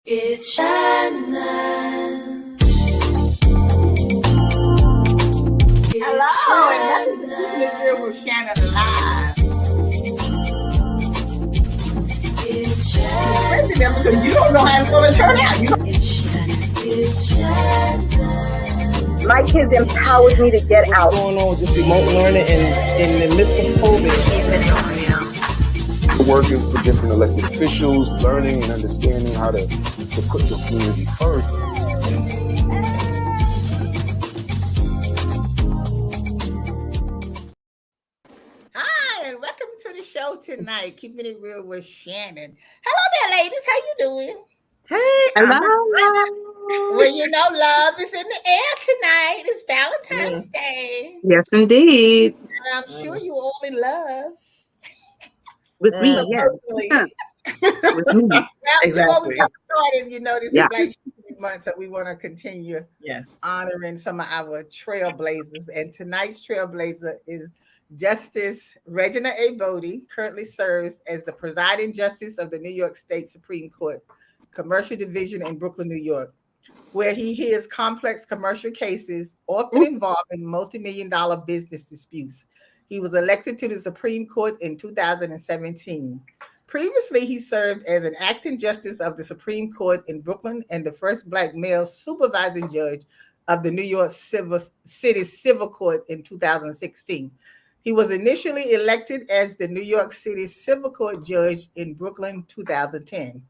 It's Shannon. Hello, and welcome to Keeping It Real with Shannon Live. It's Shannon. Crazy them because you don't know how it's going to turn out. It's Shannon. It's Shannon. My kids empowered me to get out. What's going on with this remote learning and in the midst of COVID? Working for different elected officials, learning and understanding how to put the community first. Hi, and welcome to the show tonight, Keeping It Real with Shannon. Hello there, ladies. How you doing? Hey, Hello. Well, you know, love is in the air tonight. It's Valentine's Day. Yes, indeed. And I'm sure you all in love. With me, So yes. personally, With me. well, before we Exactly. get started, you know, this Yeah. is Black History Month, so we want to continue Yes. honoring some of our trailblazers. And tonight's trailblazer is Justice Regina A. Bodie, currently serves as the presiding justice of the New York State Supreme Court, Commercial Division in Brooklyn, New York, where he hears complex commercial cases, often involving multi-million-dollar business disputes. He was elected to the Supreme Court in 2017. Previously, he served as an acting justice of the Supreme Court in Brooklyn and the first Black male supervising judge of the New York City Civil Court in 2016. He was initially elected as the New York City Civil Court judge in Brooklyn 2010.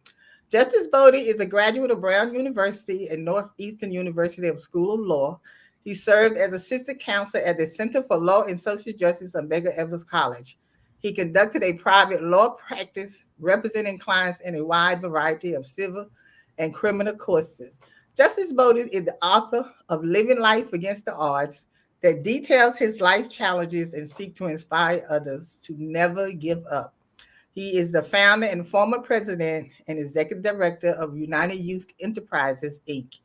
Justice Bodie is a graduate of Brown University and Northeastern University of School of Law. He served as assistant counsel at the Center for Law and Social Justice at Medgar Evers College. He conducted a private law practice representing clients in a wide variety of civil and criminal causes. Justice Bodie is the author of Living Life Against the Odds that details his life challenges and seeks to inspire others to never give up. He is the founder and former president and executive director of United Youth Enterprises, Inc.,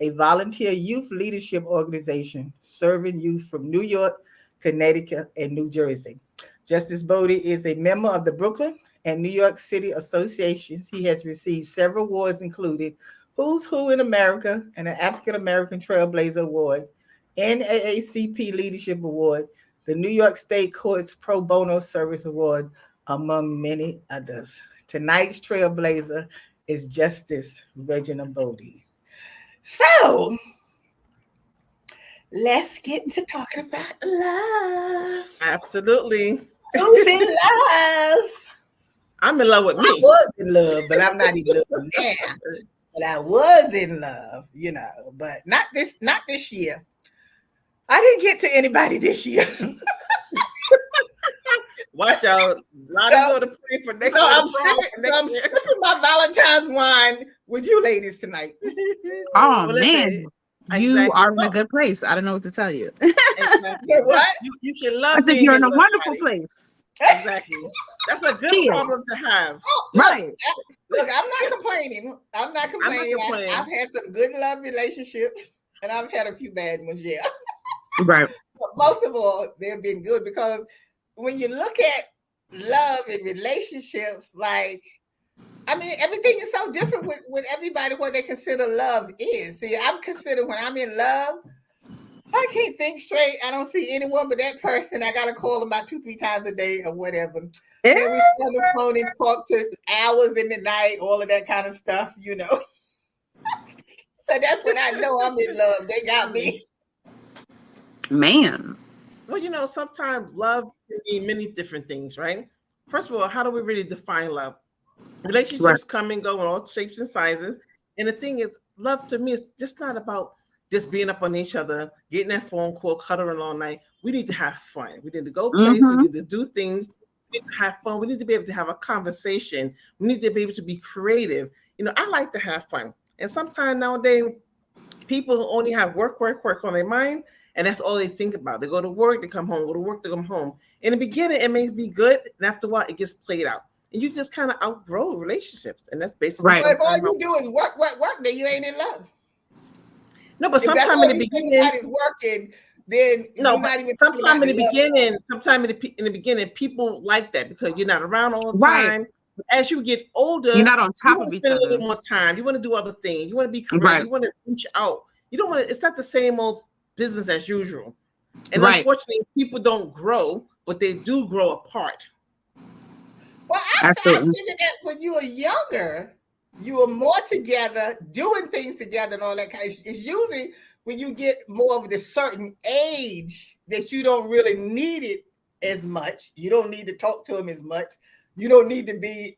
a volunteer youth leadership organization serving youth from New York, Connecticut, and New Jersey. Justice Bodie is a member of the Brooklyn and New York City associations. He has received several awards, including Who's Who in America and an African American Trailblazer Award, NAACP Leadership Award, the New York State Courts Pro Bono Service Award, among many others. Tonight's Trailblazer is Justice Regina Bodie. So, let's get into talking about love. Absolutely. Who's in love? I'm in love with I me. was in love, but I'm not in love now. But I was in love, you know, but not this year. I didn't get to anybody this year. Watch out. A lot of people to pray for next So year. I'm sipping my Valentine's wine with you ladies tonight. Oh, Well, man. listen, You exactly. are in a good place. I don't know what to tell you. Exactly. Yeah, what? You should love I said being you're in a with wonderful somebody. place. Exactly. That's a good Cheers. problem to have. Oh, look, Right. Look, I'm not complaining. I'm not complaining. complaining. I've had some good love relationships, and I've had a few bad ones, yeah. Right. But most of all, they've been good because when you look at love and relationships, like, I mean, everything is so different with everybody what they consider love is. See, I'm considered when I'm in love, I can't think straight. I don't see anyone but that person. I gotta call them about 2-3 times a day or whatever. Then we sit on the phone and talk to hours in the night, all of that kind of stuff, you know. So that's when I know I'm in love. They got me. Man. Well, you know, sometimes love can mean many different things, right? First of all, how do we really define love? Relationships Right. come and go in all shapes and sizes. And the thing is, love to me is just not about just being up on each other, getting that phone call, cuddling all night. We need to have fun. We need to go places. Mhm. We need to do things. We need to have fun. We need to be able to have a conversation. We need to be able to be creative. You know, I like to have fun. And sometimes nowadays, people only have work on their mind. And that's all they think about. They go to work, they come home, go to work, they come home. In the beginning, it may be good. And after a while, it gets played out. And you just kind of outgrow relationships. And that's basically Right. But if all sometimes you do is work, then you ain't in love. no, but If that's sometimes all in the you think beginning, about is working, then no, you're not but even thinking sometime about in the love. beginning, in the beginning, people like that because you're not around all the Right. time. As you get older, You're not on you top want of to each spend a little other. bit more time. You want to do other things. You want to be creative. Right. You want to reach out. You don't want to. It's not the same old business as usual. And Right. unfortunately, people don't grow, but they do grow apart. Well, I Absolutely. figured that when you were younger, you were more together, doing things together and all that kind. It's usually when you get more of this certain age that you don't really need it as much. You don't need to talk to them as much. You don't need to be,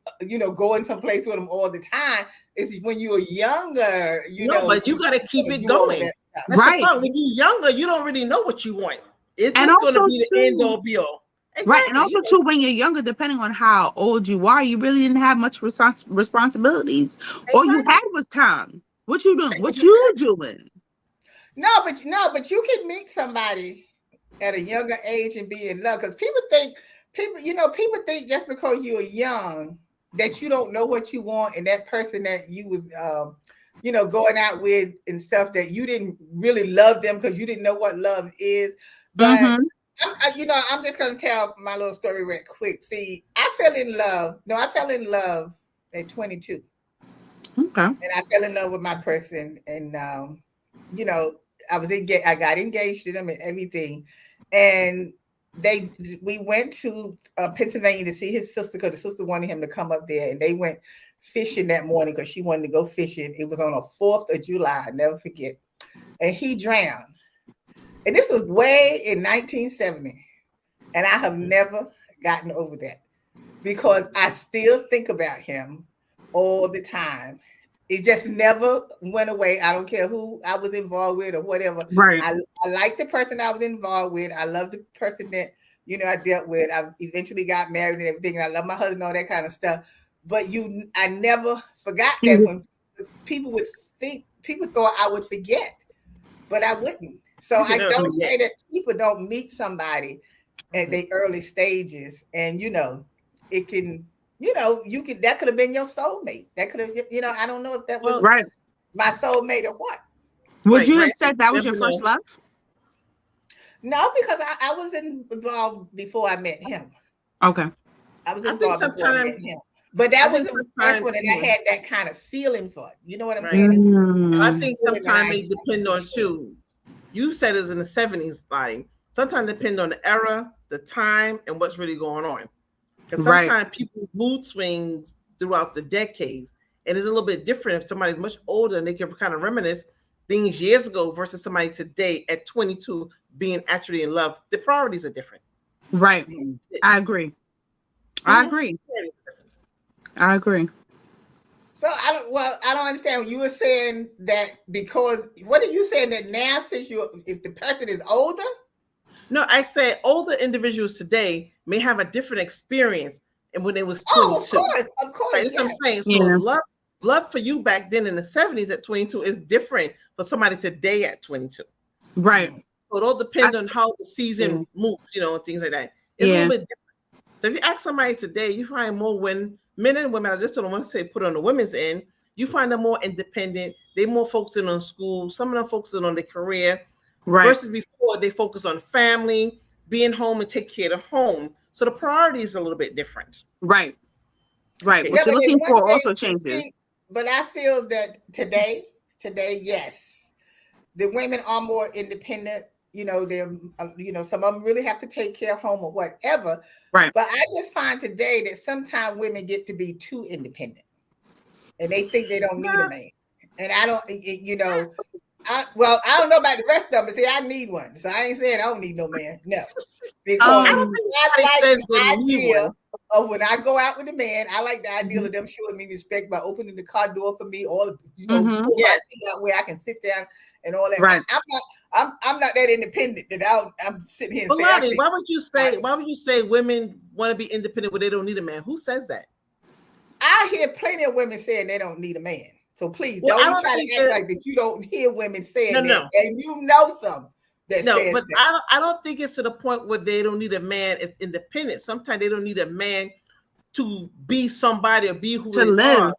going someplace with them all the time. It's when you were younger, But you got to keep it do all of going. that stuff. That's Right. the problem. When you're younger, you don't really know what you want. It's And just going to also, be the too- end all be all. Right. And also, too, when you're younger, depending on how old you are, you really didn't have much responsibilities. All you had was time. What you doing? What you doing? No, but you can meet somebody at a younger age and be in love, because people think just because you're young that you don't know what you want, and that person that you was going out with and stuff, that you didn't really love them because you didn't know what love is. But Mhm. I'm just gonna tell my little story real quick. See, I fell in love at 22. Okay. And I fell in love with my person, and I got engaged to them and everything, and we went to Pennsylvania to see his sister, because the sister wanted him to come up there, and they went fishing that morning because she wanted to go fishing. It was on the 4th of July, I never forget, and he drowned. And this was way in 1970, and I have never gotten over that, because I still think about him all the time. It just never went away. I don't care who I was involved with or whatever. Right. I like the person I was involved with. I love the person that I dealt with. I eventually got married and everything. And I love my husband, all that kind of stuff. But I never forgot that Mhm. when people thought I would forget, but I wouldn't. So You can I never don't forget. say that people don't meet somebody at the early stages, and it can. That could have been your soulmate. That could have, I don't know if that was Well, Right. my soulmate or what. Would you have right. said that was your Never first know. love? No, because I was involved before I met him. Okay. I was I think involved before I met sometimes, him. But that I was think the first sometimes, one that I had that kind of feeling for. You know what I'm right. saying? It was I Mm. think feeling that sometimes I it depends on too. You said it's in the 70s, like sometimes it depends on the era, the time, and what's really going on. Because Right. sometimes people's mood swings throughout the decades, and it's a little bit different if somebody's much older and they can kind of reminisce things years ago versus somebody today at 22 being actually in love. The priorities are different. Right. I agree. I agree. I agree. So I don't understand. You were saying that because, what are you saying, that now, since if the person is older? No, I said older individuals today may have a different experience and when they was 22. Oh, of course, Right, that's what I'm saying. So Yeah. love for you back then in the 70s at 22 is different for somebody today at 22. Right. So it all depends on how the season moves, and things like that. It's a Yeah. little bit different. So if you ask somebody today, you find more men and women, I just don't want to say put on the women's end, you find them more independent. They're more focusing on school. Some of them focusing on their career. Right. Versus before, they focus on family, being home and take care of the home. So the priority is a little bit different. Right. Right. Okay. What you're but looking one for thing, also changes. see, but I feel that today, yes, the women are more independent. They're, some of them really have to take care of home or whatever. Right. But I just find today that sometimes women get to be too independent, and they think they don't need a man. And I don't, I don't know about the rest of them, but see, I need one. So I ain't saying I don't need no man. No. Because I don't think I anybody like says the they need idea one. of when I go out with a man, I like the idea of them showing me respect by opening the car door for me, or pull my seat out where I can sit down and all that. Right. I'm not that independent that I'm sitting here and But saying, Lonnie, why would you say women want to be independent when they don't need a man? Who says that? I hear plenty of women saying they don't need a man. So please Well, I don't don't try think to act that- like that you don't hear women saying No, that, no. and you know some that No, says but that. I don't think it's to the point where they don't need a man. It's independent. Sometimes they don't need a man to be somebody or be who To they live. are,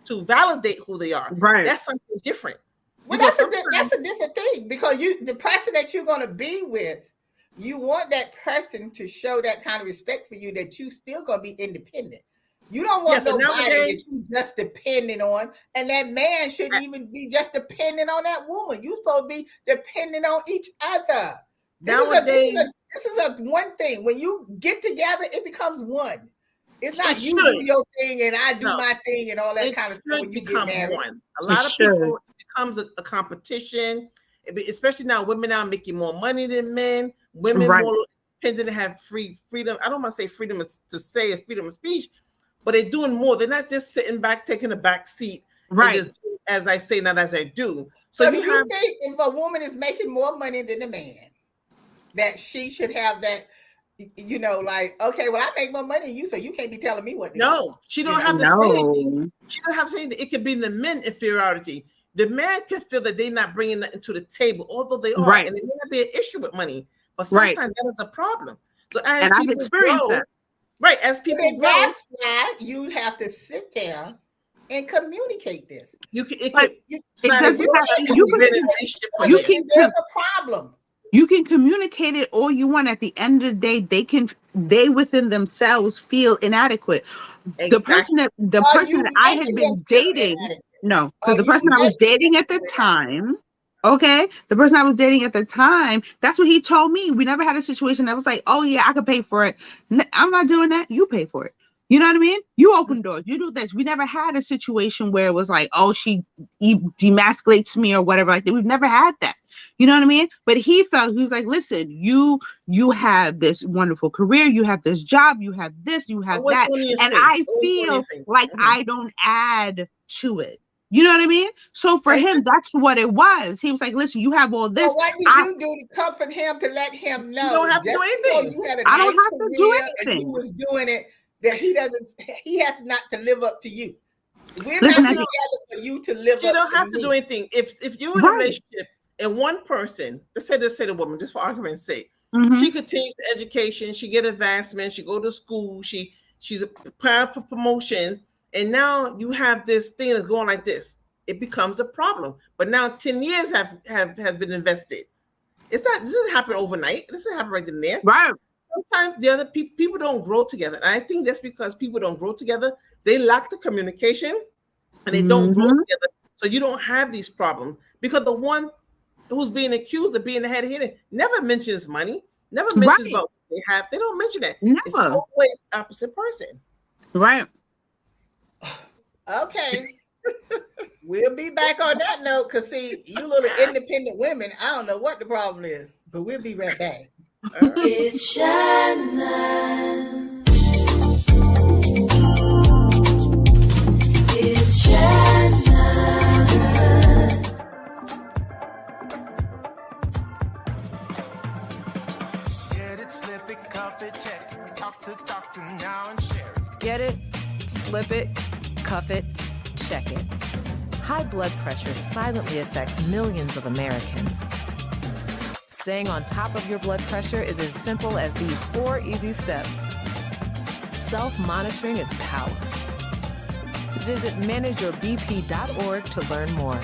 to validate who they are. Right. That's something different. Well, Because that's a different thing, because the person that you're going to be with, you want that person to show that kind of respect for you, that you still going to be independent. You don't want but nobody nowadays- that you just depending on, and that man shouldn't even be just depending on that woman. You supposed to be depending on each other. Nowadays, This is a one thing. When you get together, it becomes one. It's not It you should. do your thing and I do No. my thing and all that it kind of stuff should when you get become married. one. A lot of should. people, it becomes a competition, especially now. Women now making more money than men. Women Right. more independent, have freedom. I don't want to say freedom to say it's freedom of speech, but they're doing more. They're not just sitting back, taking a back seat, Right. and just do as I say, not as I do. So So do you you have think if a woman is making more money than a man, that she should have that, you know, like, okay, well, I make more money than you, so you can't be telling me what to do. no. She don't You have to say anything. No. She don't have to say anything. It could be the men inferiority. The man can feel that they're not bringing nothing to the table, although they are, Right. and it may not be an issue with money, but Right. sometimes that is a problem. So as And I've people experienced grow, that. right? As But people then grow, that's why you have to sit down and communicate this. you can. It But could. You, It not doesn't as have it to. can be in a relationship for you years. can- there's a problem. You can communicate it all you want. At the end of the day, they within themselves feel inadequate. The person Exactly. that Are person you that I had making been them feel dating, inadequate? no, Are because the you person I was making dating them at the feel time, okay, the person I was dating at the time, that's what he told me. We never had a situation that was like, oh yeah, I could pay for it. I'm not doing that. You pay for it. You know what I mean? You open doors. You do this. We never had a situation where it was like, oh, she demasculates me or whatever like that. We've never had that. You know what I mean? But he was like, listen, you have this wonderful career, you have this job, you have this, you have Always that, on your and face. I Always on your feel face. like Mhm. I don't add to it. You know what I mean? So for Right. him, that's what it was. He was like, listen, you have all So this. what did I- you do to comfort him to let him know? You don't have to just do because anything. you had a I don't nice have to do career and anything. you was doing it, that he has not to live up to you. We're Listen, not I- together for you to live She up don't to have to me. do anything. If you're in a Right. relationship and one person, let's say the woman, just for argument's sake, Mhm. she continues the education, she get advancement, she go to school, she's applying for promotions, and now you have this thing that's going like this. It becomes a problem. But now 10 years have been invested. It's not. This doesn't happen overnight. This doesn't happen right then and there. Right. Sometimes the other people don't grow together, and I think that's because people don't grow together. They lack the communication, and they don't grow Mhm. together. So you don't have these problems because the one who's being accused of being the head here never mentions money, never mentions Right. about what they have. They don't mention that. It's Never. always opposite person. Right. Okay. We'll be back on that note because see, you little independent women, I don't know what the problem is, but we'll be right back. It's Shannon. It's Shannon. Get it, slip it, cuff it, check it. Talk to doctor now and share it. Get it, slip it, cuff it, check it. High blood pressure silently affects millions of Americans. Staying on top of your blood pressure is as simple as these 4 easy steps. Self-monitoring is power. Visit manageyourbp.org to learn more.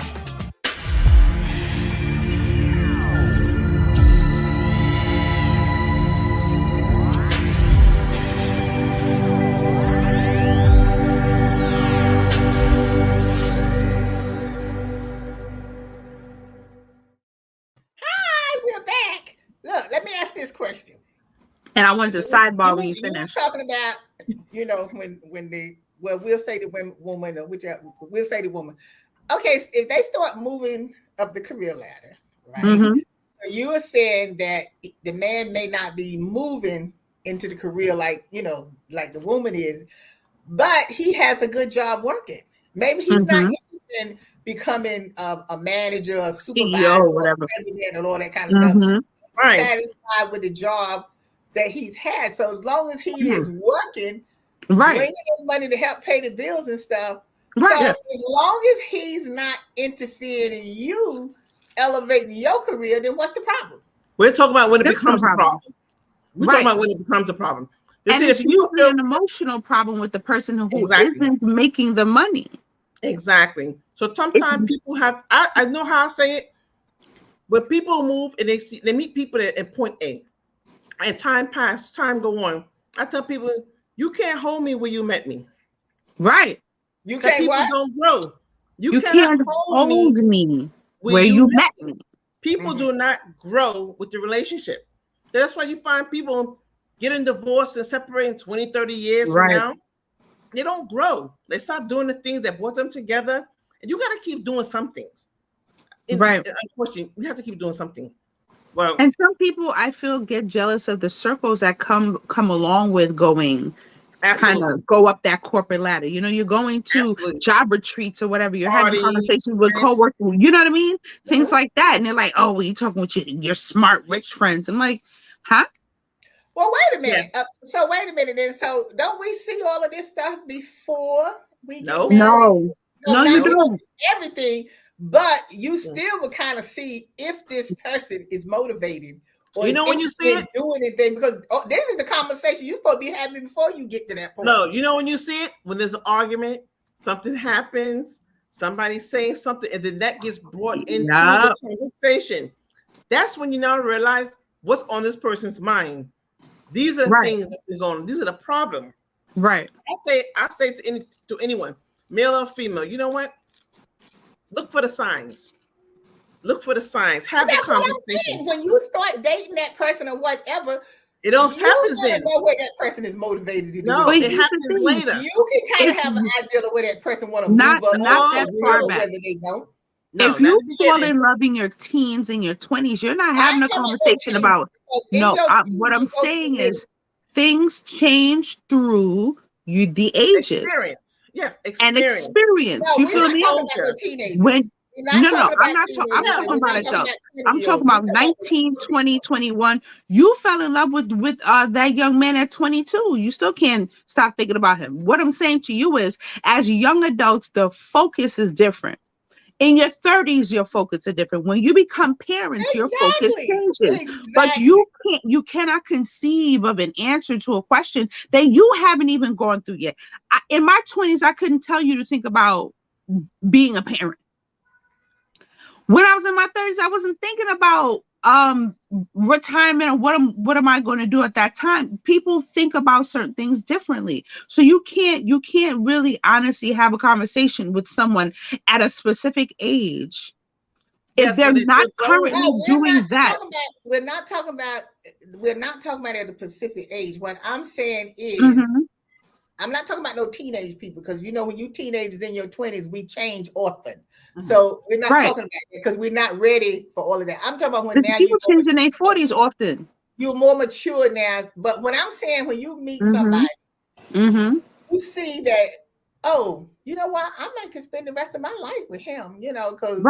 Hi, we're back. Look, let me ask this question. And I wanted to sidebar when you were finish. talking about, you know, when the we'll say the woman or whichever we'll say the woman. Okay, so if they start moving up the career ladder, right? Mhm. So you were saying that the man may not be moving into the career like like the woman is, but he has a good job working. Maybe he's not interested in becoming a manager, a supervisor, CEO, or whatever. president, and all that kind of stuff. Mhm. Right. Satisfied with the job that he's had. So as long as he is working, Right. bringing in money to help pay the bills and stuff. Right. So as long as he's not interfering in you elevating your career, then what's the problem? We're talking about when it That's becomes no a problem. We're Right. talking about when it becomes a problem. You And see, it's if you usually an emotional problem with the person who Exactly. isn't making the money. Exactly. So sometimes people have. I know how I say it. When people move and they meet people at point A, and time go on. I tell people, you can't hold me where you met me. Right. You Because can't people what? don't grow. You cannot can't hold me where you you met me. People do not grow with the relationship. That's why you find people getting divorced and separating 20, 30 years from Right. now. They don't grow. They stop doing the things that brought them together. And you got to keep doing some things. Right. Unfortunately, you have to keep doing something. Well, And some people I feel get jealous of the circles that come along with going kind absolutely. of go up that corporate ladder. You know, you're going to Absolutely. job retreats or whatever. You're having Parties, conversations with events. coworkers. You know what I mean? Things like that. And they're like, "Oh, well, you talking with your smart rich friends?" I'm like, "Huh?" Well, wait a minute. So wait a minute. Then, so don't we see all of this stuff before we get married? No, No, you we don't don't. see everything, but you still would kind of see if this person is motivated or You is know when you interested see in it? doing anything, because this is the conversation you're supposed to be having before you get to that point. No, you know when you see it? When there's an argument, something happens, somebody's saying something, and then that gets brought into the conversation. That's when you now realize what's on this person's mind. These are the things that's been going on. These are the problems. Right. I say to anyone, male or female, you know what? Look for the signs. Look for the signs. Have the conversation. When you start dating that person or whatever, it don't happen then. Know where that person is motivated to do. No, it happens later. You can kind of have an idea of where that person want to move up. Not that far back. Whether they don't. No, if you fall in love in your teens and your 20s, you're not having a conversation about. No, what I'm saying is things change through the ages. Experience. Yes, and experience. No, you feel me? When I'm not talking about adults. I'm talking about 19, 20, 21. You fell in love with that young man at 22. You still can't stop thinking about him. What I'm saying to you is, as young adults, the focus is different. In your 30s, your focus is different. When you become parents, your focus changes. But you cannot conceive of an answer to a question that you haven't even gone through yet. In my 20s, I couldn't tell you to think about being a parent. When I was in my 30s, I wasn't thinking about retirement or what am I going to do at that time. People think about certain things differently, so you can't really honestly have a conversation with someone at a specific age if they're not currently doing that. We're not talking about at a specific age. What I'm saying is, I'm not talking about no teenage people, because when you teenagers in your 20s, we change often. So we're not talking about that because we're not ready for all of that. I'm talking about when now people change in their 40s often. You're more mature now. But when I'm saying when you meet somebody, you see that, oh, you know what? I might could spend the rest of my life with him, because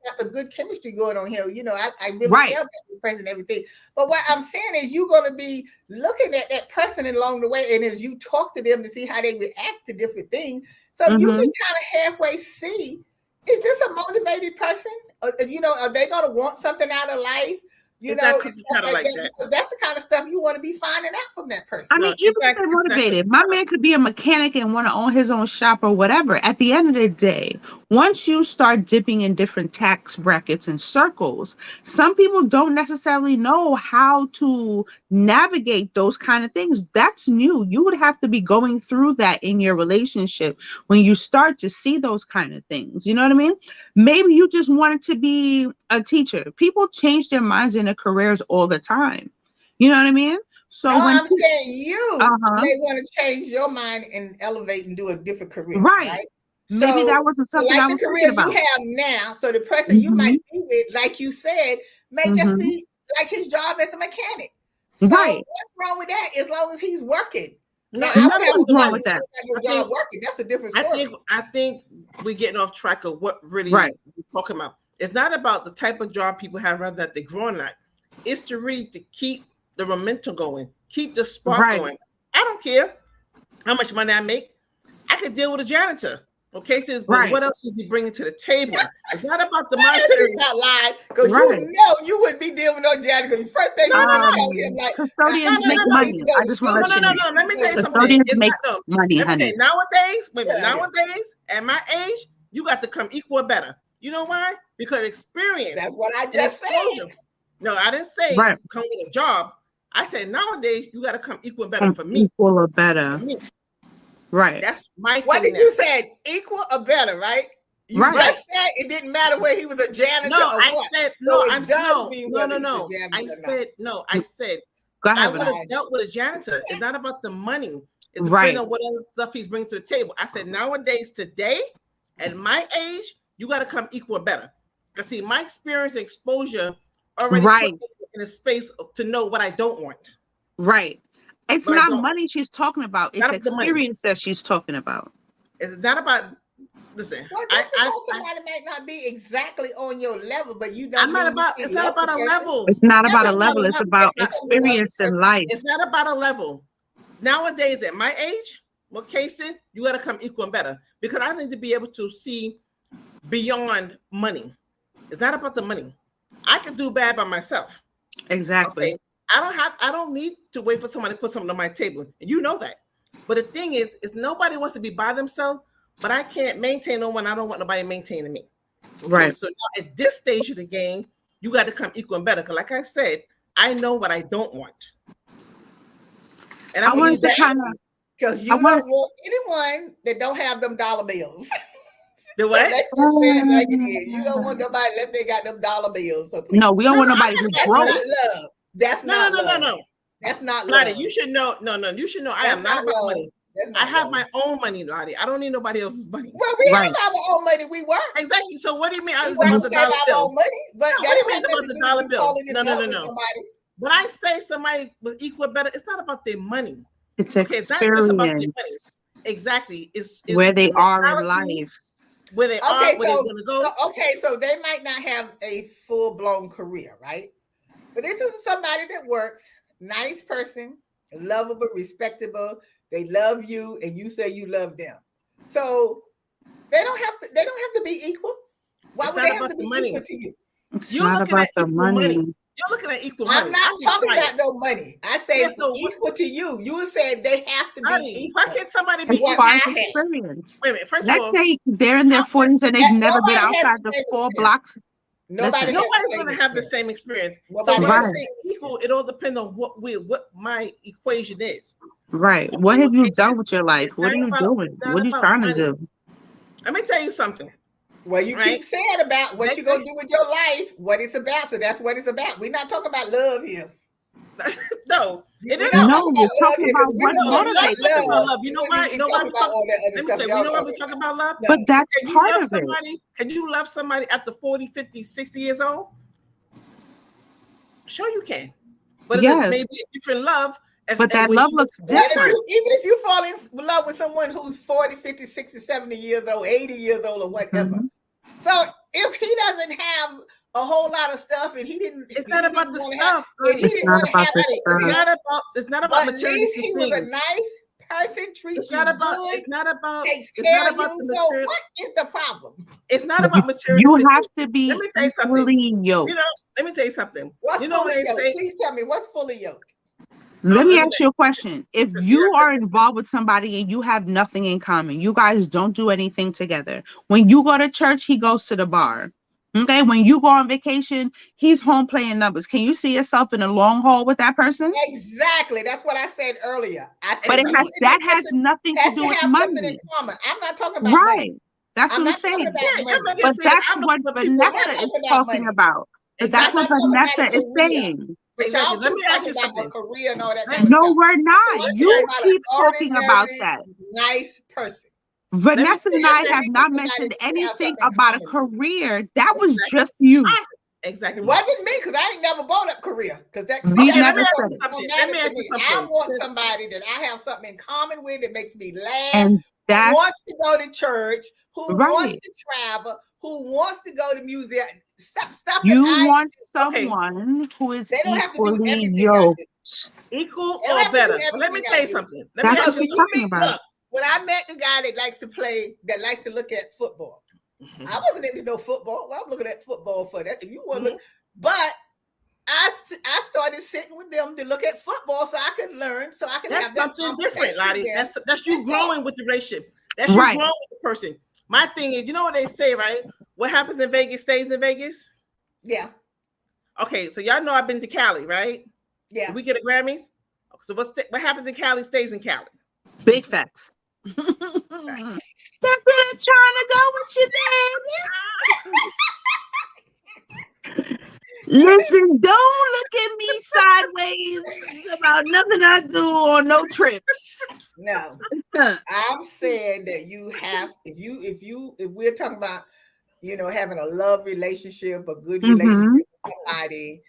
that's a good chemistry going on here. I really care about this person and everything. But what I'm saying is you're going to be looking at that person along the way. And as you talk to them to see how they react to different things. So you can kind of halfway see, is this a motivated person? Are they going to want something out of life? That's the kind of stuff you want to be finding out from that person. I mean, even if they're motivated, my man could be a mechanic and want to own his own shop or whatever. At the end of the day, once you start dipping in different tax brackets and circles, some people don't necessarily know how to navigate those kind of things. That's new. You would have to be going through that in your relationship when you start to see those kind of things. You know what I mean? Maybe you just wanted to be a teacher. People change their minds in their careers all the time. You know what I mean? So I'm saying you may want to change your mind and elevate and do a different career. Right. Maybe that wasn't something I was thinking about. The career you have now, so the person you might be with, like you said, may just be like his job as a mechanic. So what's wrong with that? As long as he's working. No, nothing wrong with that. Job working. That's a different story. I think we're getting off track of what really we're talking about. It's not about the type of job people have, rather that they're growing at. It's to really to keep the momentum going, keep the spark going. I don't care how much money I make. I could deal with a janitor. Okay, so what else is he bringing to the table? It's not about the monetary. Not lie, because you wouldn't be dealing with no janitor. The first thing you would be telling him, like, custodians make money. I just want to no. Let me tell you something. Custodians make money, honey. Nowadays, at my age, you got to come equal or better. You know why? Because experience. That's what I just said. No, I didn't say come with a job. I said nowadays you got to come equal and better for me. Equal or better. Right. That's my What thing did you now. say? Equal or better, right? You Right. just said it didn't matter whether he was a janitor No, or I what. said no. So it I'm does no, mean no, whether no, he's a no. janitor I or not. said no. I said Go I ahead, would Vanessa. have dealt with a janitor. It's not about the money. It's Right. depending on what other stuff he's bringing to the table. I said nowadays, today, at my age, you got to come equal or better. Because see, my experience and exposure already Right. put me in a space to know what I don't want. Right. It's But I not don't- money she's talking about. It's Not about the money. experience that she's talking about. It's not about. Listen, Well, just because somebody might not be exactly on your level, but you don't. I'm not mean you about. can't It's not love about the a person. level. It's not It's about a not level. It's about experience in life. It's not about a level. Nowadays, at my age, what cases you got to come equal and better because I need to be able to see beyond money. It's not about the money. I can do bad by myself. Exactly. Okay? I don't need to wait for somebody to put something on my table. And you know that. But the thing is nobody wants to be by themselves, but I can't maintain no one. I don't want nobody maintaining me. Okay? Right. So now at this stage of the game, you got to come equal and better. Because like I said, I know what I don't want. And I wanted to kind of. Because you don't want anyone that don't have them dollar bills. The what? So let's just say it like it is. You don't want nobody unless they got them dollar bills. So please. No, we don't want nobody who's That's broke. not love. That's not love. No. That's not Lottie, love. you should know. No, you should know. I That's am not about love. money. I have my own money, Lottie. I don't need nobody else's money. Well, we have our own money. We work. Exactly. So what do you mean? We It's work about to the save dollar our bill. own money. But No, what do you mean it's about the dollar bill? No. When I say somebody with equal better, it's not about their money. It's Okay, it's not just about their money. experience. Exactly. It's Where they the are in mentality, life. where they are, where they're going to go. So they might not have a full-blown career, right? But this is somebody that works, nice person, lovable, respectable. They love you, and you say you love them. So they don't have to be equal. Why would they have to be equal to you? It's You're not looking about at the equal money. You're looking at equal money. I'm not talking about no money. I say equal to you. You said they have to be equal. Why can't somebody be As equal? far as experience. Wait a minute. First of Let's all, say they're in their 40s and they've never been nobody has outside the the same 4 experience. blocks. Nobody's going to have the same experience. So Nobody when I has- say equal, it all depends on what my equation is. Right. What have you done with your life? What are you doing? it's not What are you about trying to money. do? Let me tell you something. Well, you Right? keep saying about what you're gonna do with your life, what it's about. So that's what it's about. We're not talking about love here. No, it We're is. not No, we're talking here, about 'cause we what know motivates love. you. Love. You know We why? wouldn't You know be why talking we about talk? all that other Let me stuff tell you. y'all You know why we talking talk about. about love? No. But that's Can you part love of it. somebody? Can you love somebody after 40, 50, 60 years old? Sure you can. But it's Yes. maybe a different love. But that when love you- looks Even different. if you fall in love with someone who's 40, 50, 60, 70 years old, 80 years old, or whatever. Mhm. So if he doesn't have a whole lot of stuff and he didn't, It's not about the stuff. It's not about the It's not but about at material least he was a things. nice person, treats It's you not about. good, It's not about. takes It's care not of about you. the So material. what is the problem? It's not about material. You have to be Let me tell you something. equally yoked. You know, let me tell you something. What's You know fully what they yoked? say? Please tell me what's fully yoked. Let me let me ask you a question. If you are involved with somebody and you have nothing in common, you guys don't do anything together. When you go to church, he goes to the bar. Okay. When you go on vacation, he's home playing numbers. Can you see yourself in a long haul with that person? Exactly. That's what I said earlier. I said But it you has and that the has person nothing to has do to with have something in money. common. I'm not talking about money. Right. That's I'm what I'm not talking saying. about Yeah, you're money. making But it seem like that's I'm what looking for people. Vanessa I'm is talking about talking money. about. But I'm that's not what talking about Vanessa a is career. saying. But Exactly. y'all Let keep me ask talking you about something. a career and all that kind of No, stuff. we're not. I'm You talking about keep an talking about ordinary, that. nice person. Vanessa and I have not somebody mentioned that you have anything something in about a common with. career. That was Exactly. just you. Exactly. It wasn't me because I ain't never brought up career. Because that We that's never what said don't it. come Let me matter to ask you me. I something. want somebody that I have something in common with that makes me laugh, And who that's wants to go to church, who right. wants to travel, who wants to go to museum. Stuff that You I want Okay. someone who is they don't have to do equally everything I yoked. do. Equal They don't or have to do better? But let me everything tell I you do. something. Let me That's ask what you we're Because talking look, about. when I met the guy that likes to play, that likes to look at football, something. I wasn't into no football. Well, I'm looking at football for that. If you want to Mhm. look, but I started sitting with them to look at football so I could learn, so I can That's have that something different, conversation Lottie. with them. That's you That's all. growing with the relationship. That's you Right. growing with the person. My thing is, you know what they say, right? What happens in Vegas stays in Vegas. Yeah, Okay, so y'all know I've been to Cali, right? yeah. Did we get a Grammys? So what happens in Cali stays in Cali. Big facts. That bitch trying to go with you, baby. Listen, don't look at me sideways about nothing I do on no trips. No, I'm saying that you have, if we're talking about, having a love relationship, a good relationship Mm-hmm. with somebody,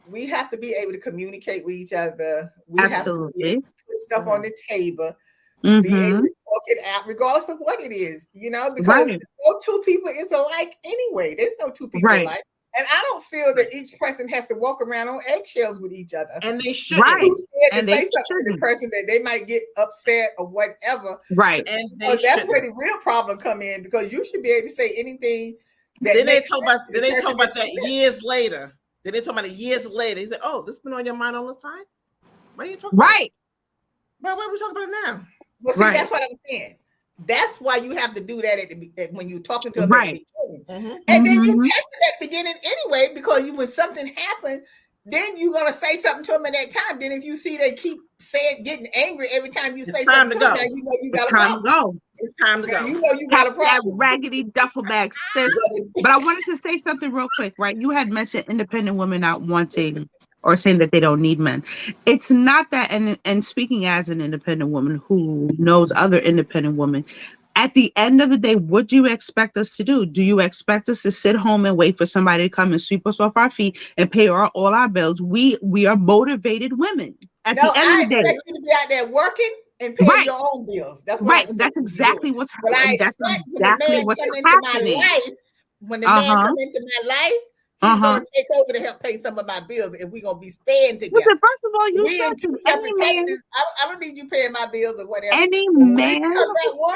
we have to be able to communicate with each other. We have to be Absolutely. able to put stuff on the table, be able Mm-hmm. to talk it out, regardless of what it is, because Right. no two people is alike anyway. There's no two people Right. alike. And I don't feel that each person has to walk around on eggshells with each other. And they shouldn't. Right. Who's scared to And say they something to the shouldn't. person that they might get upset or whatever? Right. And they So that's shouldn't. where the real problem come in, because you should be able to say anything that Then they makes talk sense about to the then they person talk about that that you're with. years later. Then they talk about it years later. He said, "Oh, this been on your mind all this time? Why are you talking about it? Right. Why are we talking about it now?" Well, see, Right. that's what I'm saying. That's why you have to do that when you're talking to them Right. at the beginning. Mhm. And then you Mhm. test it at the beginning anyway, because when something happened, then you're gonna say something to them at that time. Then if you see they keep getting angry every time you It's say time something to to them, go. now you know you It's got a time to problem. go. It's time to Now go. you know you got Pack a that problem. raggedy duffel bag, sis. But I wanted to say something real quick, right? You had mentioned independent women not wanting or saying that they don't need men. It's not that, and speaking as an independent woman who knows other independent women, at the end of the day, what do you expect us to do? Do you expect us to sit home and wait for somebody to come and sweep us off our feet and pay all our bills? We are motivated women. At No, the end I of the day, expect you to be out there working and paying right, your own bills. That's what I right. expect That's you to be doing. exactly what's But I that's expect when the exactly man what's come into my happening. life, Uh-huh. he's Uh-huh. gonna take over to help pay some of my bills if we're gonna be staying together. Listen, first of all, you We in said two to separate places. I don't need you paying my bills or whatever. any But when man, it comes that one,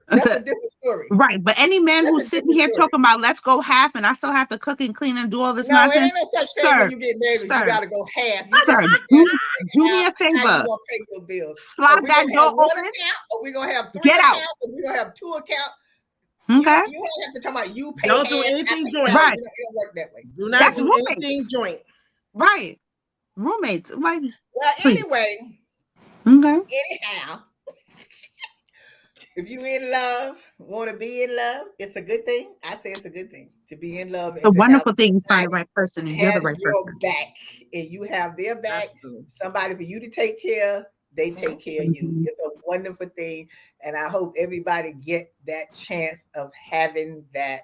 that's a different story. right? But any man That's who's a sitting different here story. talking about let's go half, and I still have to cook and clean and do all this No, it nonsense, ain't no such thing when you get married. You sir, gotta go half. You sir, just do me a how you favor, gonna pay your bills? Are slide we that gonna door have one open, account, or we gonna have 3 get out. accounts, or we gonna have 2 accounts? Okay, You don't have to talk about you pay Don't do half, I anything pay joint. half. right? It don't work that way. Do not That's do anything roommates, joint. right? Roommates, like, Well, please. anyway, Okay, anyhow, if you in love, want to be in love, it's a good thing. I say it's a good thing to be in love it's a and to have wonderful thing. You find the somebody right person, and you're the has right your person. back and you have their back, Absolutely. somebody for you to take care, they take care of you. Mhm. It's a wonderful thing. And I hope everybody get that chance of having that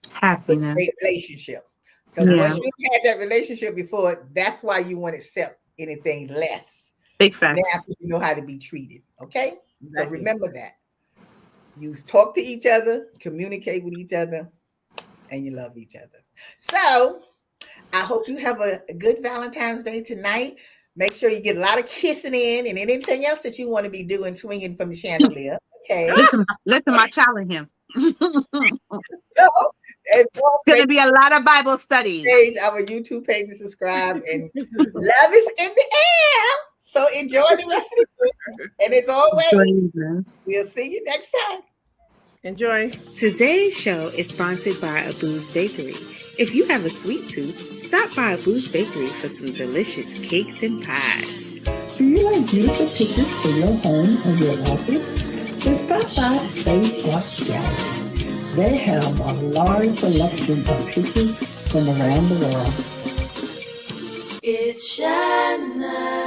Happiness, great relationship. Because yeah, once you've had that relationship before, that's why you won't accept anything less. big Now facts. you know how to be treated. Okay? So Exactly. remember that. You talk to each other, communicate with each other, and you love each other. So I hope you have a good Valentine's Day tonight. Make sure you get a lot of kissing in and anything else that you want to be doing, swinging from the chandelier. Okay. Listen, my challenge him. So, and It's gonna be a lot of Bible studies. page, our YouTube page, and subscribe. And love is in the air. So enjoy the rest of the week. And as always, we'll see you next time. Enjoy. Today's show is sponsored by Abu's Bakery. If you have a sweet tooth, stop by Abu's Bakery for some delicious cakes and pies. Do you like beautiful pictures for your home or your office? Then stop by Space Art Gallery. They have a large selection of pictures from around the world. It's Shanna.